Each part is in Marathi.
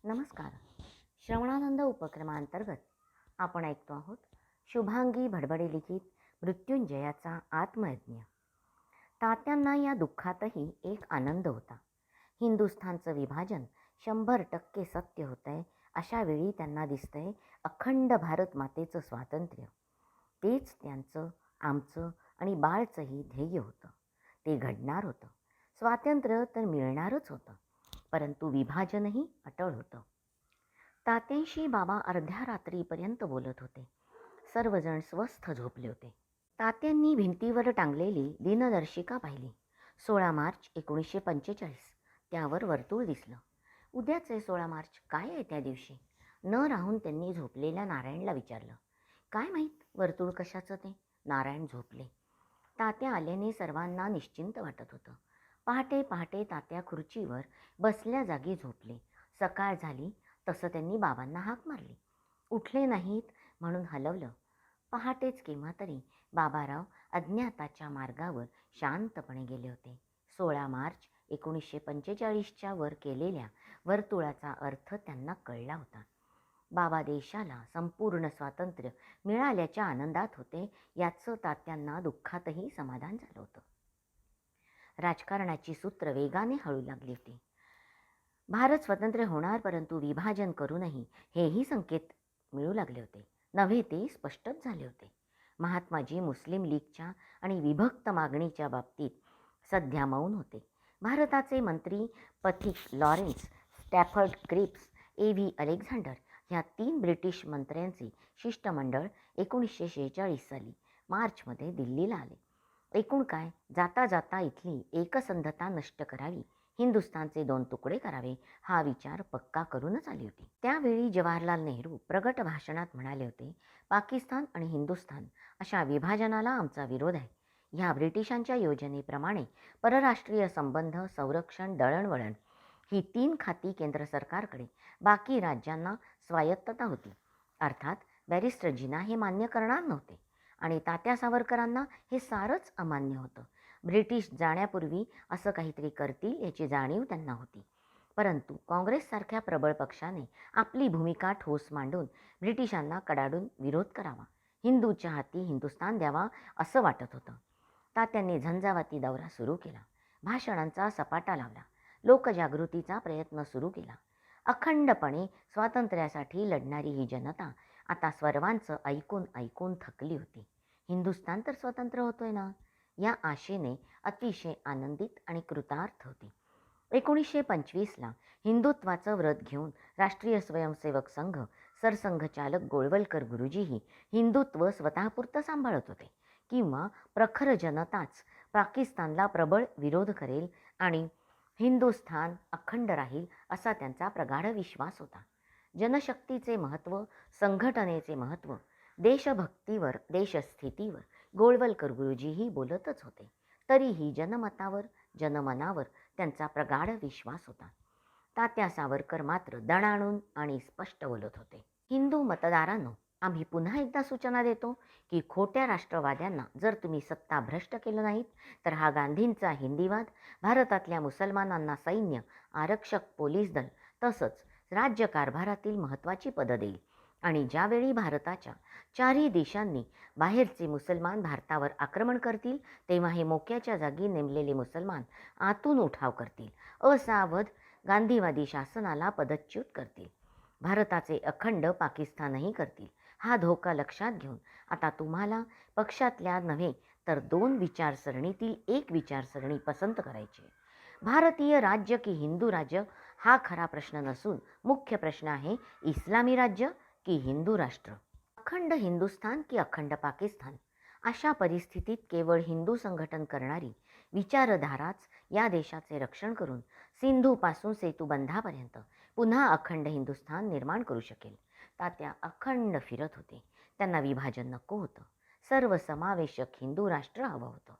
नमस्कार. श्रवणानंद उपक्रमांतर्गत आपण ऐकतो आहोत शुभांगी भडबडे लिखित मृत्युंजयाचा आत्मयज्ञ. तात्यांना या दुःखातही एक आनंद होता. हिंदुस्थानचं विभाजन 100% सत्य होतंय अशा वेळी त्यांना दिसतंय अखंड भारत मातेचं स्वातंत्र्य. तेच त्यांचं, आमचं आणि बाळचंही ध्येय होतं. ते घडणार होतं. स्वातंत्र्य तर मिळणारच होतं, परंतु विभाजनही अटळ होतं. तात्यांशी बाबा अर्ध्या रात्रीपर्यंत बोलत होते. सर्वजण स्वस्थ झोपले होते. तात्यांनी भिंतीवर टांगलेली दिनदर्शिका पाहिली. 16 मार्च 1945. त्यावर वर्तुळ दिसलं. उद्याचे 16 मार्च काय आहे त्या दिवशी? न राहून त्यांनी झोपलेल्या नारायणला विचारलं. काय माहीत वर्तुळ कशाचं ते? नारायण झोपले. तात्या आल्याने सर्वांना निश्चिंत वाटत होतं. पहाटे पहाटे तात्या खुर्चीवर बसल्या जागी झोपले. सकाळ झाली तसं त्यांनी बाबांना हाक मारली. उठले नाहीत म्हणून हलवलं. पहाटेच केव्हा तरी बाबाराव अज्ञाताच्या मार्गावर शांतपणे गेले होते. 16 मार्च 1945च्या वर केलेल्या वर्तुळाचा अर्थ त्यांना कळला होता. बाबा देशाला संपूर्ण स्वातंत्र्य मिळाल्याच्या आनंदात होते, याचं तात्यांना दुःखातही समाधान झालं होतं. राजकारणाची सूत्र वेगाने हळू लागली होती. भारत स्वतंत्र होणार, परंतु विभाजन करूनही हेही संकेत मिळू लागले होते. नव्हे, ते स्पष्टच झाले होते. महात्माजी मुस्लिम लीगच्या आणि विभक्त मागणीच्या बाबतीत सध्या मौन होते. भारताचे मंत्री पथिक Lawrence, Stafford Cripps, A.V. Alexander ह्या 3 ब्रिटिश मंत्र्यांचे शिष्टमंडळ 1946 साली मार्चमध्ये दिल्लीला आले. एकूण काय, जाता जाता इथली एकसंधता नष्ट करावी, हिंदुस्थानचे 2 तुकडे करावे, हा विचार पक्का करूनच आली होती. त्यावेळी जवाहरलाल नेहरू प्रगट भाषणात म्हणाले होते, पाकिस्तान आणि हिंदुस्थान अशा विभाजनाला आमचा विरोध आहे. ह्या ब्रिटिशांच्या योजनेप्रमाणे परराष्ट्रीय संबंध, संरक्षण, दळणवळण ही 3 खाती केंद्र सरकारकडे, बाकी राज्यांना स्वायत्तता होती. अर्थात बॅरिस्टर जिना हे मान्य करणार नव्हते आणि तात्या सावरकरांना हे सारंच अमान्य होतं. ब्रिटिश जाण्यापूर्वी असं काहीतरी करतील याची जाणीव त्यांना होती. परंतु काँग्रेससारख्या प्रबळ पक्षाने आपली भूमिका ठोस मांडून ब्रिटिशांना कडाडून विरोध करावा, हिंदूच्या हाती हिंदुस्थान द्यावा असं वाटत होतं. तात्यांनी झंझावाती दौरा सुरू केला. भाषणांचा सपाटा लावला. लोकजागृतीचा प्रयत्न सुरू केला. अखंडपणे स्वातंत्र्यासाठी लढणारी ही जनता आता सर्वांचं ऐकून ऐकून थकली होती. हिंदुस्थान तर स्वतंत्र होतोय ना, या आशेने अतिशय आनंदित आणि कृतार्थ होती. 1925ला हिंदुत्वाचं व्रत घेऊन राष्ट्रीय स्वयंसेवक संघ सरसंघचालक गोळवलकर गुरुजीही हिंदुत्व स्वतःपुरतं सांभाळत होते किंवा प्रखर जनताच पाकिस्तानला प्रबळ विरोध करेल आणि हिंदुस्थान अखंड राहील असा त्यांचा प्रगाढ विश्वास होता. जनशक्तीचे महत्त्व, संघटनेचे महत्त्व, देशभक्तीवर, देशस्थितीवर गोळवलकर गुरुजीही बोलतच होते. तरीही जनमतावर, जनमनावर त्यांचा प्रगाढ विश्वास होता. तात्या सावरकर मात्र दणाणून आणि स्पष्ट बोलत होते. हिंदू मतदारांनो, आम्ही पुन्हा एकदा सूचना देतो की खोट्या राष्ट्रवाद्यांना जर तुम्ही सत्ता भ्रष्ट केलं नाहीत तर हा गांधींचा हिंदीवाद भारतातल्या मुसलमानांना सैन्य, आरक्षक, पोलीस दल तसंच राज्यकारभारातील महत्त्वाची पदं देईल आणि ज्यावेळी भारताच्या 4ही देशांनी बाहेरचे मुसलमान भारतावर आक्रमण करतील तेव्हा हे मोक्याच्या जागी नेमलेले मुसलमान आतून उठाव करतील, असावध गांधीवादी शासनाला पदच्युत करतील, भारताचे अखंड पाकिस्तानही करतील. हा धोका लक्षात घेऊन आता तुम्हाला पक्षातल्या नव्हे तर 2 विचारसरणीतील एक विचारसरणी पसंत करायची. भारतीय राज्य की हिंदू राज्य हा खरा प्रश्न नसून मुख्य प्रश्न आहे इस्लामी राज्य की हिंदू राष्ट्र, अखंड हिंदुस्थान की अखंड पाकिस्तान. अशा परिस्थितीत केवळ हिंदू संघटन करणारी विचारधाराच या देशाचे रक्षण करून सिंधूपासून सेतुबंधापर्यंत पुन्हा अखंड हिंदुस्थान निर्माण करू शकेल. तात्या अखंड फिरत होते. त्यांना विभाजन नको होतं. सर्वसमावेशक हिंदू राष्ट्र हवं होतं.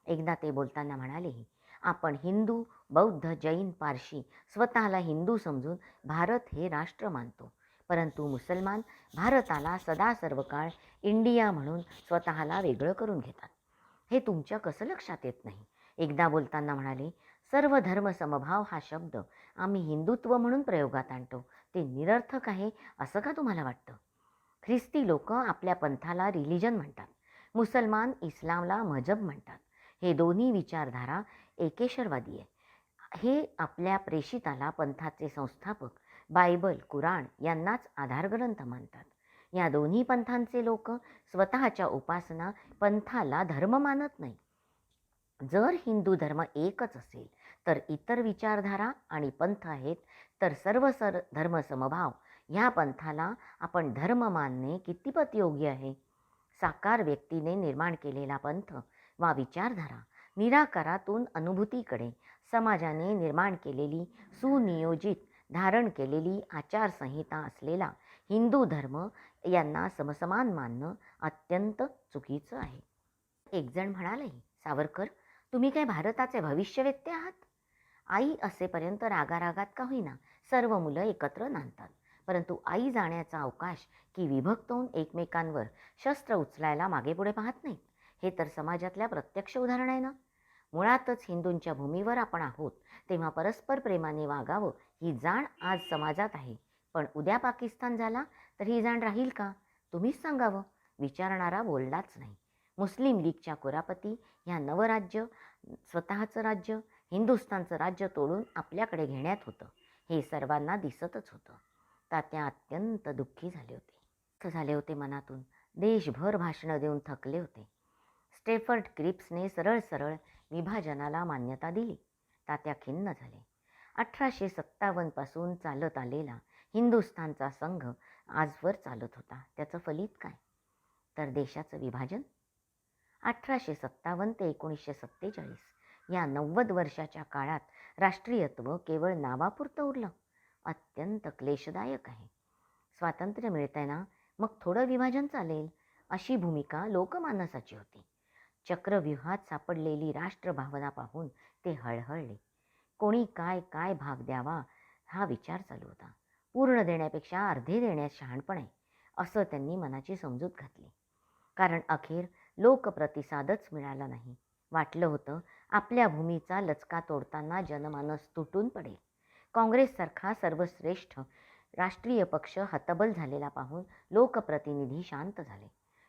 एकदा ते बोलताना म्हणालेही, आपण हिंदू, बौद्ध, जैन, पारशी स्वतःला हिंदू समजून भारत हे राष्ट्र मानतो, परंतु मुसलमान भारताला सदा सर्वकाळ इंडिया म्हणून स्वतःला वेगळं करून घेतात. हे तुमच्या कसं लक्षात येत नाही? एकदा बोलताना म्हणाले, सर्व धर्म समभाव हा शब्द आम्ही हिंदुत्व म्हणून प्रयोगात आणतो ते निरर्थक आहे असं का तुम्हाला वाटतं? ख्रिस्ती लोक आपल्या पंथाला रिलिजन म्हणतात, मुसलमान इस्लामला मजहब म्हणतात. हे दोन्ही विचारधारा एकेश्वरवादी आहे. हे आपल्या प्रेषिताला पंथाचे संस्थापक बायबल कुराण यांनाच आधारग्रंथ मानतात. या दोन्ही पंथांचे लोक स्वतःच्या उपासना पंथाला धर्म मानत नाही. जर हिंदू धर्म एकच असेल तर इतर विचारधारा आणि पंथ आहेत, तर सर्व धर्मसमभाव ह्या पंथाला आपण धर्म मानणे कितीपत योग्य आहे? साकार व्यक्तीने निर्माण केलेला पंथ वा विचारधारा निराकारातून अनुभूतीकडे समाजाने निर्माण केलेली सुनियोजित धारण केलेली आचारसंहिता असलेला हिंदू धर्म यांना समसमान मानणं अत्यंत चुकीचं आहे. एक जण म्हणाले, सावरकर, तुम्ही काय भारताचे भविष्यवेत्ते आहात? आई असेपर्यंत रागारागात का होईना सर्व मुलं एकत्र नांदतात, परंतु आई जाण्याचा अवकाश की विभक्त होऊन एकमेकांवर शस्त्र उचलायला मागेपुढे पाहत नाहीत. हे तर समाजातल्या प्रत्यक्ष उदाहरण आहे ना. मुळातच हिंदूंच्या भूमीवर आपण आहोत, तेव्हा परस्पर प्रेमाने वागावं ही जाण आज समाजात आहे. पण उद्या पाकिस्तान झाला तर ही जाण राहील का? तुम्हीच सांगावं. विचारणारा बोललाच नाही. मुस्लिम लीगच्या कुरापती ह्या नवराज्य, स्वतःचं राज्य, हिंदुस्थानचं राज्य तोडून आपल्याकडे घेण्यात होतं हे सर्वांना दिसतच होतं. तात्या अत्यंत दुःखी झाले होते मनातून. देशभर भाषणं देऊन थकले होते. स्टेफर्ड क्रिप्सने सरळ सरळ विभाजनाला मान्यता दिली. तात्या खिन्न झाले. 1857 पासून चालत आलेला हिंदुस्थानचा संघ आजवर चालत होता. त्याचं फलित काय? तर देशाचं विभाजन. 1857 ते 1947 या 90 वर्षाच्या काळात राष्ट्रीयत्व केवळ नावापुरतं उरलं. अत्यंत क्लेशदायक आहे. स्वातंत्र्य मिळतंय ना, मग थोडं विभाजन चालेल अशी भूमिका लोकमानसाची होती. चक्रव्यूहात सापडलेली राष्ट्रभावना पाहून ते हळहळले. कोणी काय काय भाग द्यावा हा विचार चालू होता. पूर्ण देण्यापेक्षा अर्धे देण्यात शहाणपण आहे असं त्यांनी मनाची समजूत घातली. कारण अखेर लोकप्रतिसादच मिळाला नाही. वाटलं होतं आपल्या भूमीचा लचका तोडताना जनमानस तुटून पडेल. काँग्रेससारखा सर्वश्रेष्ठ राष्ट्रीय पक्ष हतबल झालेला पाहून लोकप्रतिनिधी शांत झाले.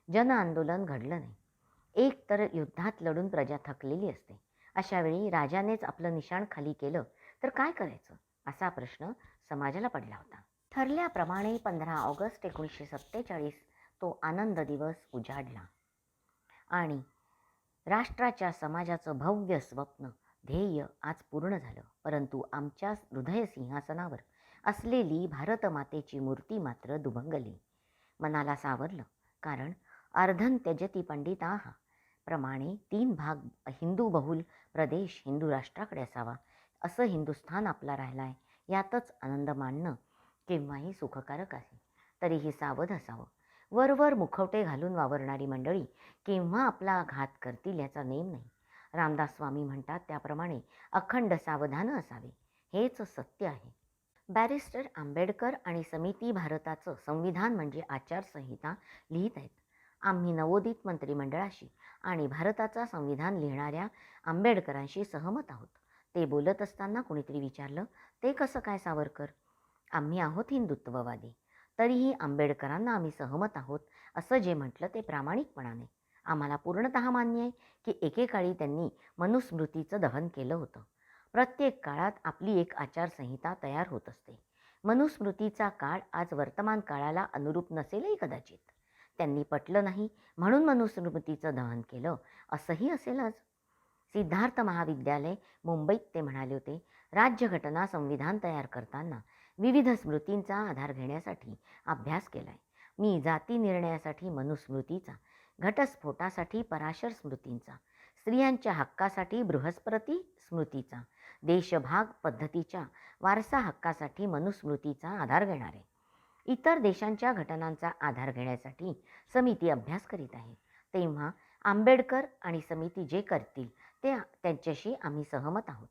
जनआंदोलन घडलं नाही. एक तर युद्धात लढून प्रजा थकलेली असते. अशावेळी राजानेच आपलं निशाण खाली केलं तर काय करायचं असा प्रश्न समाजाला पडला होता. ठरल्याप्रमाणे 15 ऑगस्ट 1947 तो आनंद दिवस उजाडला आणि राष्ट्राच्या समाजाचं भव्य स्वप्न ध्येय आज पूर्ण झालं. परंतु आमच्या हृदय सिंहासनावर असलेली भारतमातेची मूर्ती मात्र दुभंगली. मनाला सावरलं. कारण अर्धन त्यजती पंडिताः प्रमाणे 3 भाग हिंदू बहुल प्रदेश हिंदू राष्ट्राकडे असावा असं हिंदुस्थान आपला राहिला आहे. यातच आनंद मानणं केव्हाही सुखकारक आहे. तरीही सावध असावं. वरवर मुखवटे घालून वावरणारी मंडळी केव्हा आपला घात करतील याचा नेम नाही. रामदास स्वामी म्हणतात त्याप्रमाणे अखंड सावधान असावे. हेच सत्य आहे. बॅरिस्टर आंबेडकर आणि समिती भारताचं संविधान म्हणजे आचारसंहिता लिहित आहेत. आम्ही नवोदित मंत्रिमंडळाशी आणि भारताचा संविधान लिहिणाऱ्या आंबेडकरांशी सहमत आहोत. ते बोलत असताना कोणीतरी विचारलं, ते कसं काय सावरकर? आम्ही आहोत हिंदुत्ववादी, तरीही आंबेडकरांना आम्ही सहमत आहोत असं जे म्हटलं ते प्रामाणिकपणाने. आम्हाला पूर्णतः मान्य आहे की एकेकाळी त्यांनी मनुस्मृतीचं दहन केलं होतं. प्रत्येक काळात आपली एक आचारसंहिता तयार होत असते. मनुस्मृतीचा काळ आज वर्तमान काळाला अनुरूप नसेलही कदाचित. त्यांनी पटलं नाही म्हणून मनुस्मृतीचं दहन केलं असंही असेलच. सिद्धार्थ महाविद्यालय मुंबईत ते म्हणाले होते, राज्यघटना संविधान तयार करताना विविध स्मृतींचा आधार घेण्यासाठी अभ्यास केलाय. मी जाती निर्णयासाठी मनुस्मृतीचा, घटस्फोटासाठी पराशर स्मृतींचा, स्त्रियांच्या हक्कासाठी बृहस्पती स्मृतीचा, देशभाग पद्धतीच्या वारसा हक्कासाठी मनुस्मृतीचा आधार घेणार आहे. इतर देशांच्या घटनांचा आधार घेण्यासाठी समिती अभ्यास करीत आहे. तेव्हा आंबेडकर आणि समिती जे करतील ते त्यांच्याशी आम्ही सहमत आहोत.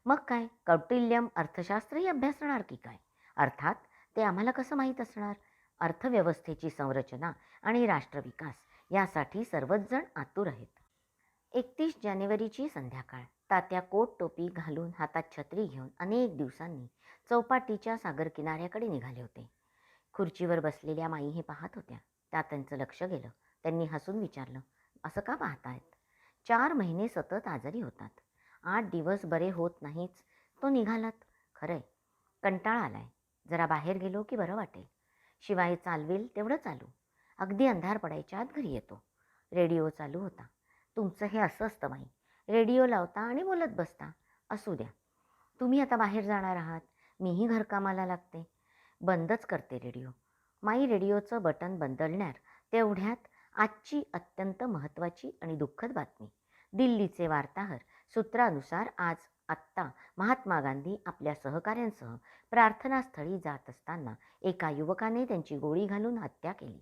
मग काय कौटिल्यम अर्थशास्त्रही अभ्यासणार की काय? अर्थात ते आम्हाला कसं माहीत असणार? अर्थव्यवस्थेची संरचना आणि राष्ट्रविकास यासाठी सर्वच जण आतुर आहेत. 31 जानेवारीची संध्याकाळ. तात्या कोट टोपी घालून हातात छत्री घेऊन अनेक दिवसांनी चौपाटीच्या सागर किनाऱ्याकडे निघाले होते. खुर्चीवर बसलेल्या माई हे पाहत होत्या. त्यात त्यांचं लक्ष गेलं. त्यांनी हसून विचारलं, असं का पाहतायत? 4 महिने सतत आजारी होतात. 8 दिवस बरे होत नाहीच, तो निघालात. खरंय, कंटाळा आलाय. जरा बाहेर गेलो की बरं वाटेल. शिवाय चालवेल तेवढं चालू. अगदी अंधार पडायच्या आत घरी येतो. रेडिओ चालू होता. तुमचं हे असं असतं माई. रेडिओ लावता आणि बोलत बसता. असू द्या. तुम्ही आता बाहेर जाणार आहात. मीही घरकामाला लागते. बंदच करते रेडिओ. माई रेडिओचं बटन बदलणार तेवढ्यात आजची अत्यंत महत्त्वाची आणि दुःखद बातमी. दिल्लीचे वार्ताहर सूत्रानुसार आत्ता महात्मा गांधी आपल्या सहकाऱ्यांसह प्रार्थनास्थळी जात असताना एका युवकाने त्यांची गोळी घालून हत्या केली.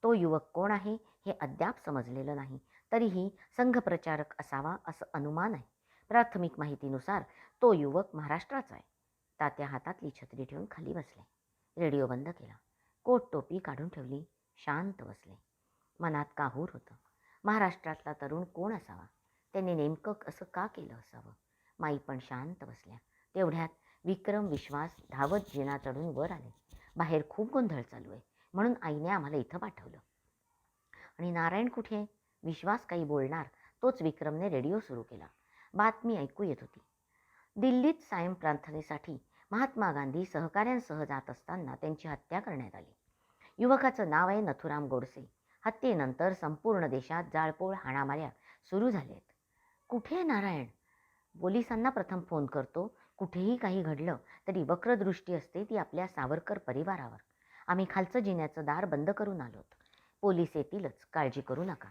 तो युवक कोण आहे हे अद्याप समजलेलं नाही. तरीही संघप्रचारक असावा असं अनुमान आहे. प्राथमिक माहितीनुसार तो युवक महाराष्ट्राचा आहे. तात्या हातातली छत्री ठेवून खाली बसले. रेडिओ बंद केला. कोट टोपी काढून ठेवली. शांत बसले. मनात काहूर होतं. महाराष्ट्रातला तरुण कोण असावा? त्याने नेमकं असं का केलं असावं? माई पण शांत बसल्या. तेवढ्यात विक्रम विश्वास धावत जिना चढून वर आले. बाहेर खूप गोंधळ चालू आहे, म्हणून आईने आम्हाला इथं पाठवलं. आणि नारायण कुठे? विश्वास काही बोलणार तोच विक्रमने रेडिओ सुरू केला. बातमी ऐकू येत होती. दिल्लीत सायं प्रार्थनेसाठी महात्मा गांधी सहकाऱ्यांसह जात असताना त्यांची हत्या करण्यात आली. युवकाचं नाव आहे नथुराम गोडसे. हत्येनंतर संपूर्ण देशात जाळपोळ हाणामाऱ्या सुरू झाल्या आहेत. कुठे आहे नारायण? पोलिसांना प्रथम फोन करतो. कुठेही काही घडलं तरी वक्रदृष्टी असते ती आपल्या सावरकर परिवारावर. आम्ही खालचं जिन्याचं दार बंद करून आलोत. पोलीस येतीलच, काळजी करू नका.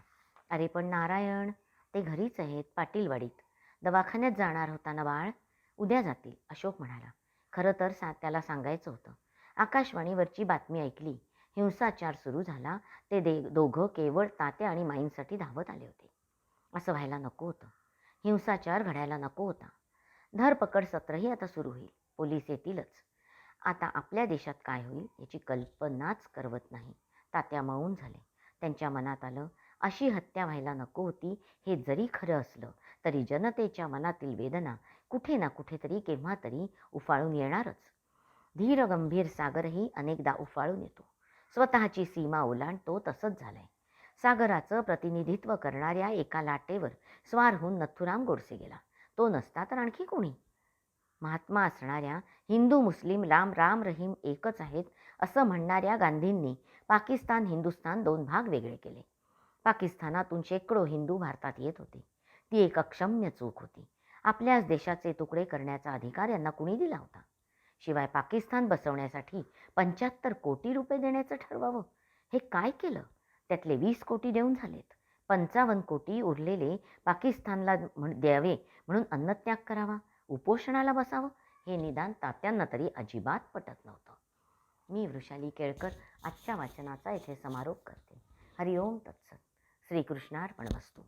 अरे पण नारायण, ते घरीच आहेत, पाटीलवाडीत. दवाखान्यात जाणार होता ना बाळ? उद्या जातील, अशोक म्हणाला. खरं तर त्याला सांगायचं होतं. आकाशवाणीवरची बातमी ऐकली. हिंसाचार सुरू झाला. ते दोघं केवळ तात्या आणि माईंसाठी धावत आले होते. असं व्हायला नको होतं. हिंसाचार घडायला नको होता. धरपकड सत्रही आता सुरू होईल. पोलीस येतीलच. आता आपल्या देशात काय होईल याची कल्पनाच करवत नाही. तात्या मौन झाले. त्यांच्या मनात आलं, अशी हत्या व्हायला नको होती हे जरी खरं असलं तरी जनतेच्या मनातील वेदना कुठे ना कुठेतरी केव्हा तरी उफाळून येणारच. धीर गंभीर सागरही अनेकदा उफाळून येतो. स्वतःची सीमा ओलांडतो. तसंच झालंय. सागराचं प्रतिनिधित्व करणाऱ्या एका लाटेवर स्वार होऊन नथुराम गोडसे गेला. तो नसता तर आणखी कोणी? महात्मा असणाऱ्या, हिंदू मुस्लिम राम रहीम एकच आहेत असं म्हणणाऱ्या गांधींनी पाकिस्तान हिंदुस्थान 2 भाग वेगळे केले. पाकिस्तानातून शेकडो हिंदू भारतात येत होते. ती एक अक्षम्य चूक होती. आपल्याच देशाचे तुकडे करण्याचा अधिकार यांना कुणी दिला होता? शिवाय पाकिस्तान बसवण्यासाठी 75 कोटी रुपये देण्याचं ठरवावं. हे काय केलं? त्यातले 20 कोटी देऊन झालेत. 55 कोटी उरलेले पाकिस्तानला द्यावे म्हणून अन्नत्याग करावा, उपोषणाला बसावं, हे निदान तात्यांना तरी अजिबात पटत नव्हतं. मी वृषाली केळकर आजच्या वाचनाचा इथे समारोप करते. हरिओम तत्सत. श्रीकृष्णार्पणमस्तु.